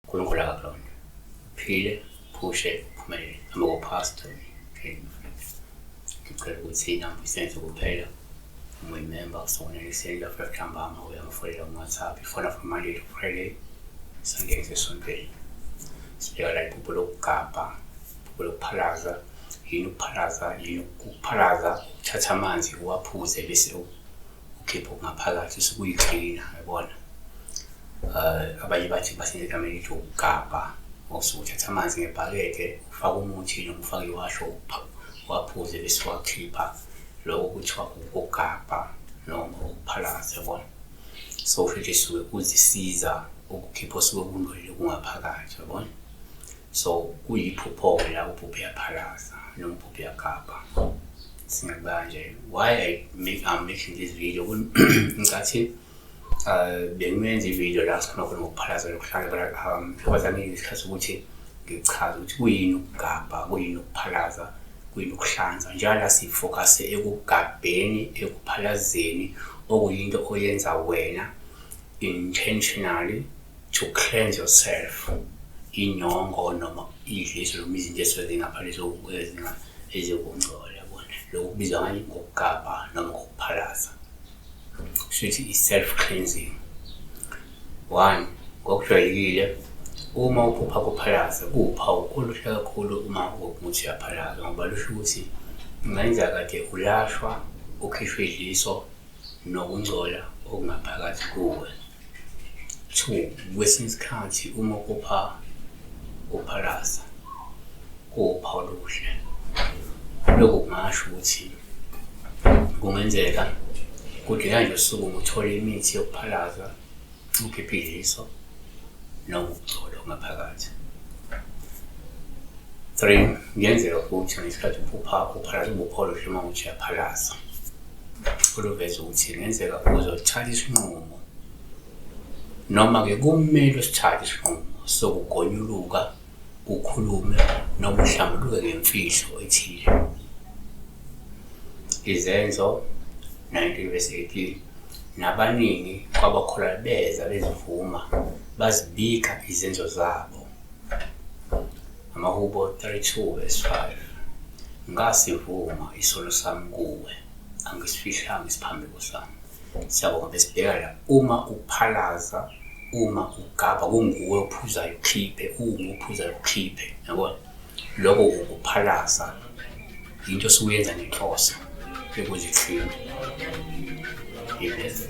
uNkulunkulu akakulona. Phile, phushe, uphumelele. Amaphastor. Ngicela ukuthi nami isenze kuphela. Umember usonele isendla for Ntambama uyangifolela kuWhatsApp. Ifona from Monday to Friday. Sunday esontweni. Sibeka la iphupho lokugabha, iphupho lokuphalaza. Yini ukuphalaza? Yini ukuphalaza? Ukuthatha amanzi uwaphuze bese ukhipha ngaphakathi sekuyiklina, yabona. Abanye bathi basenze kamele lithi ukugabha. Usuthatha amanzi ngebhakede, ufaka umuthi noma ufaka iwasho waphuze bese wakhipha lokho kuthiwa ukugabha noma ukuphalaza, yabona. So futhi suke kuzisiza ukukhipha osuke kungcolile kungaphakathi, yabona. So kuyiphupho la uphupho yaphalaza noma uphupho yagabha. Singaba nje why I'm making this video ngathi bengimenza ivideo la sikhona khona ngokuphalaza lokuhlala because I mean isikhathi ukuthi ngichaza ukuthi kuyini ukugabha, kuyini ukuphalaza, kuyini ukuhlanza. Njalo sifocus ekugabheni, ekuphalazeni okuyinto oyenza wena intentionally to cleanse yourself. Inyongo noma idliso noma izinto ezingaphalisa ezingongcola, yabona. Lokhu kubizwa ngani ngokugabha noma ngokuphalaza. Sithi self cleansing. One, ngokujwayelekile uma uphupha kuphalaza kuwuphawu oluhle kakhulu uma umuthi uyaphalaza, ngoba lusho ukuthi ingenzeka kade ulashwa, ukhishwe idliso nokungcola okungaphakathi kuwe. Two, kwesinye isikhathi uma uphupha kuphalaza kuwuphawu oluhle. Lokhu kungasho ukuthi kungenzeka kuthi kanje usuku uthola imithi yokuphalaza, ukhipha idliso noma ukugcola ngaphakathi. Three, kungenzeka ukuthi ngesikhathi uphupha kuphalaza ubuphawu oluhle uma uthi uyaphalaza. Oluveza ukuthi kungenzeka uzothatha isinqumo noma-ke kumele usithathe isinqumo sokugonyuluka, ukhulume noma uhlambuluke ngemfihlo ethile. Izenzo 19:18 nabaningi kwabakholwa beza bezivuma bazibika izenzo zabo. Amahubo 32:5 ngasivuma isono sami kuwe, angisifihlanga isiphambeko sami. Siyabonga besibheka la uma uphalaza, uma ugabha kunguwe ophuzayo ukhiphe, uphuzayo ukhiphe, yabona. Lokho ukuphalaza into osuyenza ngenhloso yokuzihlima. Yes.